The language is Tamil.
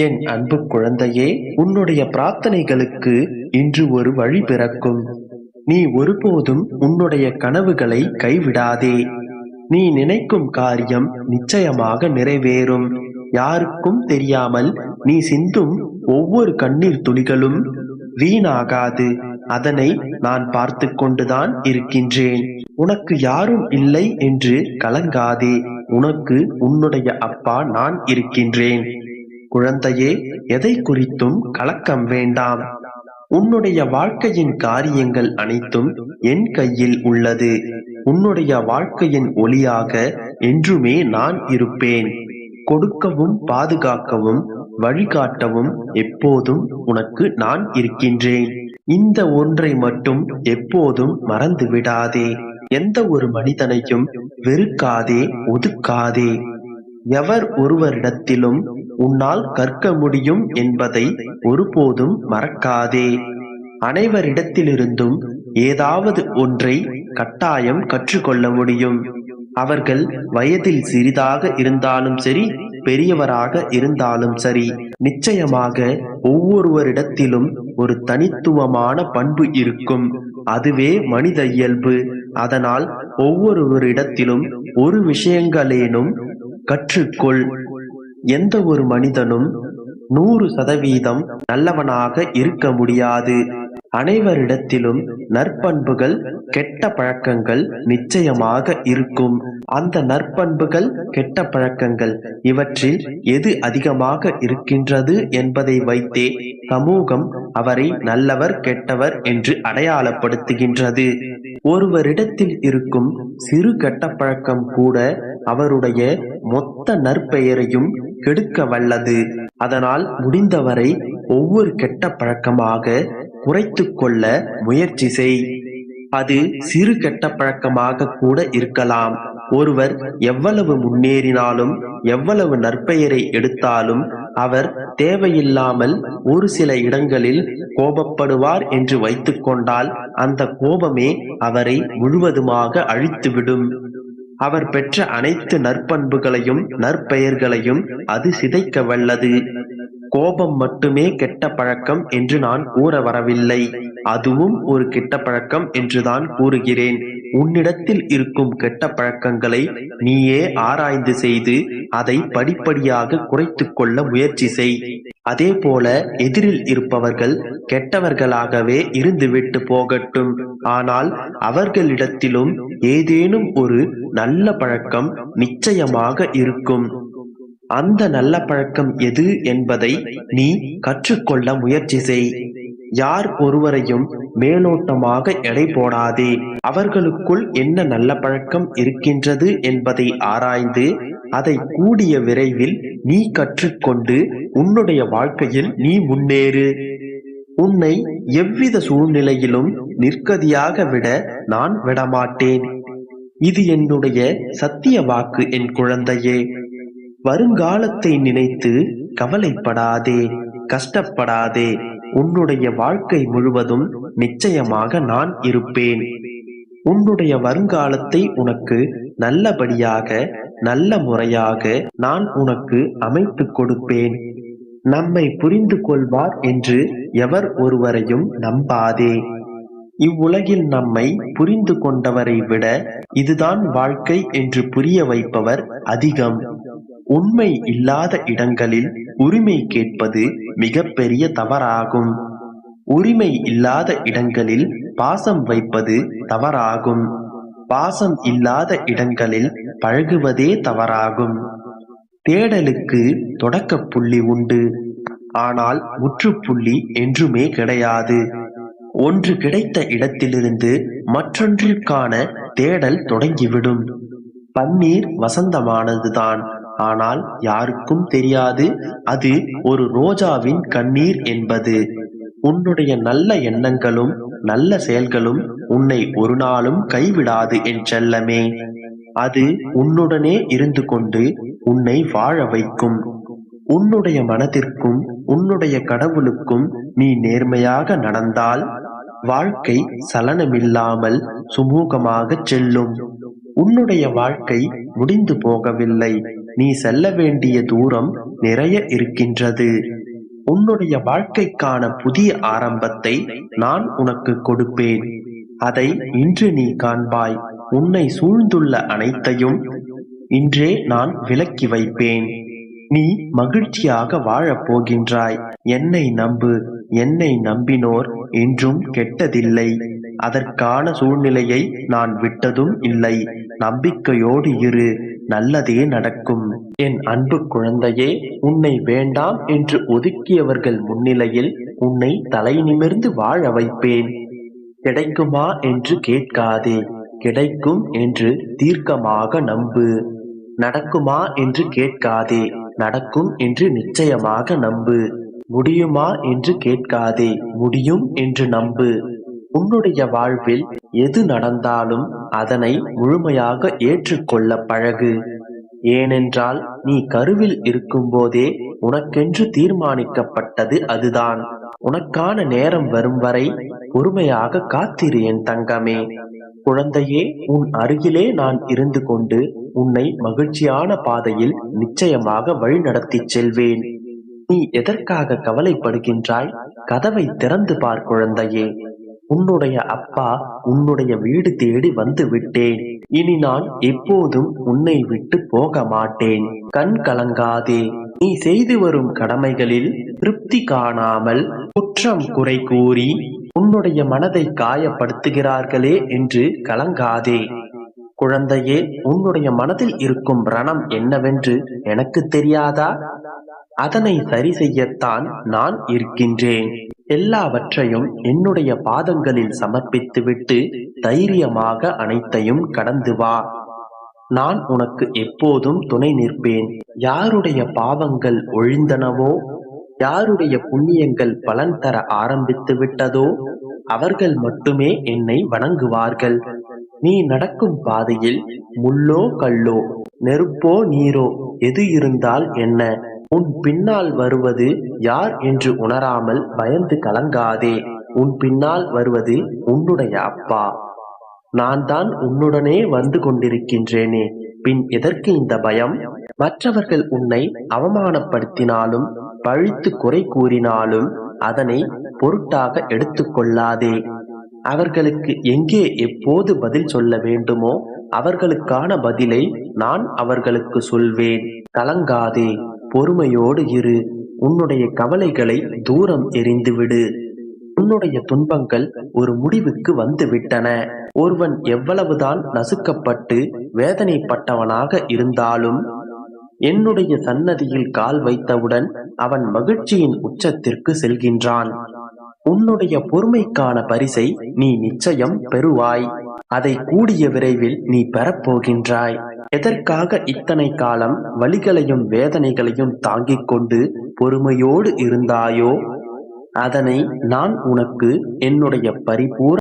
என் அன்பு குழந்தையே, உன்னுடைய பிரார்த்தனைகளுக்கு இன்று ஒரு வழி பிறக்கும். நீ ஒருபோதும் உன்னுடைய கனவுகளை கைவிடாதே. நீ நினைக்கும் காரியம் நிச்சயமாக நிறைவேறும். யாருக்கும் தெரியாமல் நீ சிந்தும் ஒவ்வொரு கண்ணீர் துளிகளும் வீணாகாது. அதனை நான் பார்த்து கொண்டுதான் இருக்கின்றேன். உனக்கு யாரும் இல்லை என்று கலங்காதே. உனக்கு உன்னுடைய அப்பா நான் இருக்கின்றேன். குழந்தையே, எதை குறித்தும் கலக்கம் வேண்டாம். உன்னுடைய வாழ்க்கையின் காரியங்கள் அனைத்தும் என் கையில் உள்ளது. உன்னுடைய வாழ்க்கையின் ஒளியாக என்றுமே நான் இருப்பேன். கொடுக்கவும் பாதுகாக்கவும் வழிகாட்டவும் எப்போதும் உனக்கு நான் இருக்கின்றேன். இந்த ஒன்றை மட்டும் எப்போதும் மறந்து விடாதே. எந்த ஒரு மனிதனையும் வெறுக்காதே, ஒதுக்காதே. எவர் ஒருவரிடத்திலும் உன்னால் கற்க முடியும் என்பதை ஒருபோதும் மறக்காதே. அனைவரிடத்திலிருந்தும் ஏதாவது ஒன்றை கட்டாயம் கற்றுக்கொள்ள முடியும். அவர்கள் வயதில் சிறிதாக இருந்தாலும் சரி, பெரியவராக இருந்தாலும் சரி, நிச்சயமாக ஒவ்வொருவரிடத்திலும் ஒரு தனித்துவமான பண்பு இருக்கும். அதுவே மனித இயல்பு. அதனால் ஒவ்வொருவரிடத்திலும் ஒரு விஷயங்களேனும் கற்றுக்கொள். எந்த ஒரு மனிதனும் 100% நல்லவனாக இருக்க முடியாது. அனைவரிடத்திலும் நற்பண்புகள், கெட்ட பழக்கங்கள் நிச்சயமாக இருக்கும். அந்த நற்பண்புகள், கெட்ட பழக்கங்கள் இவற்றில் எது அதிகமாக இருக்கின்றது என்பதை வைத்தே சமூகம் அவரை நல்லவர், கெட்டவர் என்று அடையாளப்படுத்துகின்றது. ஒருவரிடத்தில் இருக்கும் சிறு கெட்ட பழக்கம் கூட அவருடைய மொத்த நற்பெயரையும் கெடுக்க வல்லது. அதனால் முடிந்தவரை ஒவ்வொரு கெட்ட பழக்கமாக குறைத்து கொள்ள முயற்சி செய். அது சிறு கெட்ட பழக்கமாக கூட இருக்கலாம். ஒருவர் எவ்வளவு முன்னேறினாலும், எவ்வளவு நற்பெயரை எடுத்தாலும், அவர் தேவையில்லாமல் ஒரு சில இடங்களில் கோபப்படுவார் என்று வைத்துக் கொண்டால் அந்த கோபமே அவரை முழுவதுமாக அழித்துவிடும். அவர் பெற்ற அனைத்து நற்பண்புகளையும் நற்பெயர்களையும் அது சிதைக்க வல்லது. கோபம் மட்டுமே கெட்ட பழக்கம் என்று நான் கூற வரவில்லை. அதுவும் ஒரு கெட்ட பழக்கம் என்றுதான் கூறுகிறேன். உன்னிடத்தில் இருக்கும் கெட்ட பழக்கங்களை நீயே ஆராய்ந்து செய்து அதை படிப்படியாக குறைத்து கொள்ள முயற்சி செய். அதே போல எதிரில் இருப்பவர்கள் கெட்டவர்களாகவே இருந்துவிட்டு போகட்டும். ஆனால் அவர்களிடத்திலும் ஏதேனும் ஒரு நல்ல பழக்கம் நிச்சயமாக இருக்கும். அந்த நல்ல பழக்கம் எது என்பதை நீ கற்றுக்கொள்ள முயற்சி செய். யார் ஒருவரையும் மேலோட்டமாக எடை போடாதே. அவர்களுக்குள் என்ன நல்ல பழக்கம் இருக்கின்றது என்பதை ஆராய்ந்து அதை கூடிய விரைவில் நீ கற்றுக்கொண்டு உன்னுடைய வாழ்க்கையில் நீ முன்னேறு. உன்னை எவ்வித சூழ்நிலையிலும் நிற்கதியாக விட நான் விடமாட்டேன். இது என்னுடைய சத்திய வாக்கு என் குழந்தையே. வருங்காலத்தை நினைத்து கவலைப்படாதே, கஷ்டப்படாதே. உன்னுடைய வாழ்க்கை முழுவதும் நிச்சயமாக நான் இருப்பேன். உன்னுடைய வருங்காலத்தை உனக்கு நல்லபடியாக, நல்ல முறையாக நான் உனக்கு அமைத்து கொடுப்பேன். நம்மை புரிந்து கொள்வார் என்று எவர் ஒருவரையும் நம்பாதே. இவ்வுலகில் நம்மை புரிந்து கொண்டவரை விட இதுதான் வாழ்க்கை என்று புரிய வைப்பவர் அதிகம். உண்மை இல்லாத இடங்களில் உரிமை கேட்பது மிகப்பெரிய தவறாகும். உரிமை இல்லாத இடங்களில் பாசம் வைப்பது தவறாகும். பாசம் இல்லாத இடங்களில் பழகுவதே தவறாகும். தேடலுக்கு தொடக்க புள்ளி உண்டு, ஆனால் முற்றுப்புள்ளி என்றுமே கிடையாது. ஒன்று கிடைத்த இடத்திலிருந்து மற்றொன்றிற்கான தேடல் தொடங்கிவிடும். பன்னீர் வசந்தமானதுதான், ஆனால் யாருக்கும் தெரியாது அது ஒரு ரோஜாவின் கண்ணீர் என்பது. உன்னுடைய நல்ல எண்ணங்களும் நல்ல செயல்களும் உன்னை ஒரு நாளும் கைவிடாது என் செல்லமே. அது உன்னுடனே இருந்து கொண்டு உன்னை வாழ வைக்கும். உன்னுடைய மனதிற்கும் உன்னுடைய கடவுளுக்கும் நீ நேர்மையாக நடந்தால் வாழ்க்கை சலனமில்லாமல் சுமூகமாக செல்லும். உன்னுடைய வாழ்க்கை முடிந்து போகவில்லை. நீ செல்ல வேண்டிய தூரம் நிறைய இருக்கின்றது. உன்னுடைய வாழ்க்கைக்கான புதிய ஆரம்பத்தை நான் உனக்கு கொடுப்பேன். அதை இன்று நீ காண்பாய். உன்னை சூழ்ந்துள்ள அனைத்தையும் இன்றே நான் விலக்கி வைப்பேன். நீ மகிழ்ச்சியாக வாழப் போகின்றாய். என்னை நம்பு. என்னை நம்பினோர் என்றும் கெட்டதில்லை. அதற்கான சூழ்நிலையை நான் விட்டதும் இல்லை. நம்பிக்கையோடு இரு, நல்லதே நடக்கும். என் அன்பு குழந்தையே, உன்னை வேண்டாம் என்று ஒதுக்கியவர்கள் முன்னிலையில் உன்னை தலை நிமிர்ந்து வாழ வைப்பேன். கிடைக்குமா என்று கேட்காதே, கிடைக்கும் என்று தீர்க்கமாக நம்பு. நடக்குமா என்று கேட்காதே, நடக்கும் என்று நிச்சயமாக நம்பு. முடியுமா என்று கேட்காதே, முடியும் என்று நம்பு. உன்னுடைய வாழ்வில் எது நடந்தாலும் அதனை முழுமையாக ஏற்றுக்கொள்ள பழகு. ஏனென்றால் நீ கருவில் இருக்கும்போதே உனக்கென்று தீர்மானிக்கப்பட்டது அதுதான். உனக்கான நேரம் வரும் வரை பொறுமையாக காத்திரு என் தங்கமே. குழந்தையே, உன் அருகிலே நான் இருந்து கொண்டு உன்னை மகிழ்ச்சியான பாதையில் நிச்சயமாக வழிநடத்திச் செல்வேன். நீ எதற்காக கவலைப்படுகின்றாய்? கதவை திறந்து பார் குழந்தையே. உன்னுடைய அப்பா உன்னுடைய வீடு தேடி வந்து விட்டேன். இனி நான் எப்போதும் உன்னை விட்டு போக மாட்டேன். கண் கலங்காதே. நீ செய்து வரும் கடமைகளில் திருப்தி காணாமல் குற்றம் குறை கூறி உன்னுடைய மனதை காயப்படுத்துகிறார்களே என்று கலங்காதே. குழந்தையே, உன்னுடைய மனதில் இருக்கும் ரணம் என்னவென்று எனக்கு தெரியாதா? அதனை சரி செய்யத்தான் நான் இருக்கின்றேன். எல்லாவற்றையும் என்னுடைய பாதங்களில் சமர்ப்பித்துவிட்டு தைரியமாக அனைத்தையும் கடந்து வா. நான் உனக்கு எப்போதும் துணை நிற்பேன். யாருடைய பாவங்கள் ஒழிந்தனவோ, யாருடைய புண்ணியங்கள் பலன் தர ஆரம்பித்து விட்டதோ அவர்கள் மட்டுமே என்னை வணங்குவார்கள். நீ நடக்கும் பாதையில் முள்ளோ கல்லோ, நெருப்போ நீரோ எது இருந்தால் என்ன, உன் பின்னால் வருவது யார் என்று உணராமல் பயந்து கலங்காதே. உன் பின்னால் வருவது உன்னுடைய அப்பா. நான் தான் உன்னுடனே வந்து கொண்டிருக்கின்றேனே, பின் எதற்கு இந்த பயம்? மற்றவர்கள் உன்னை அவமானப்படுத்தினாலும் பழித்து குறை கூறினாலும் அதனை பொருட்டாக எடுத்துக்கொள்ளாதே. அவர்களுக்கு எங்கே எப்போது பதில் சொல்ல வேண்டுமோ அவர்களுக்கான பதிலை நான் அவர்களுக்கு சொல்வேன். கலங்காதே, பொறுமையோடு இரு. உன்னுடைய கவலைகளை தூரம் எறிந்துவிடு. உன்னுடைய துன்பங்கள் ஒரு முடிவுக்கு வந்து விட்டன. ஒருவன் எவ்வளவுதான் நசுக்கப்பட்டு வேதனைப்பட்டவனாக இருந்தாலும் என்னுடைய சன்னதியில் கால் வைத்தவுடன் அவன் மகிழ்ச்சியின் உச்சத்திற்கு செல்கின்றான். உன்னுடைய பொறுமைக்கான பரிசை நீ நிச்சயம் பெறுவாய். அதை கூடிய விரைவில் நீ பெறப்போகின்றாய். எதற்காக இத்தனை காலம் வலிகளையும் வேதனைகளையும் தாங்கிக் கொண்டு பொறுமையோடு இருந்தாயோ அதனை நான் உனக்கு என்னுடைய பரிபூர்ண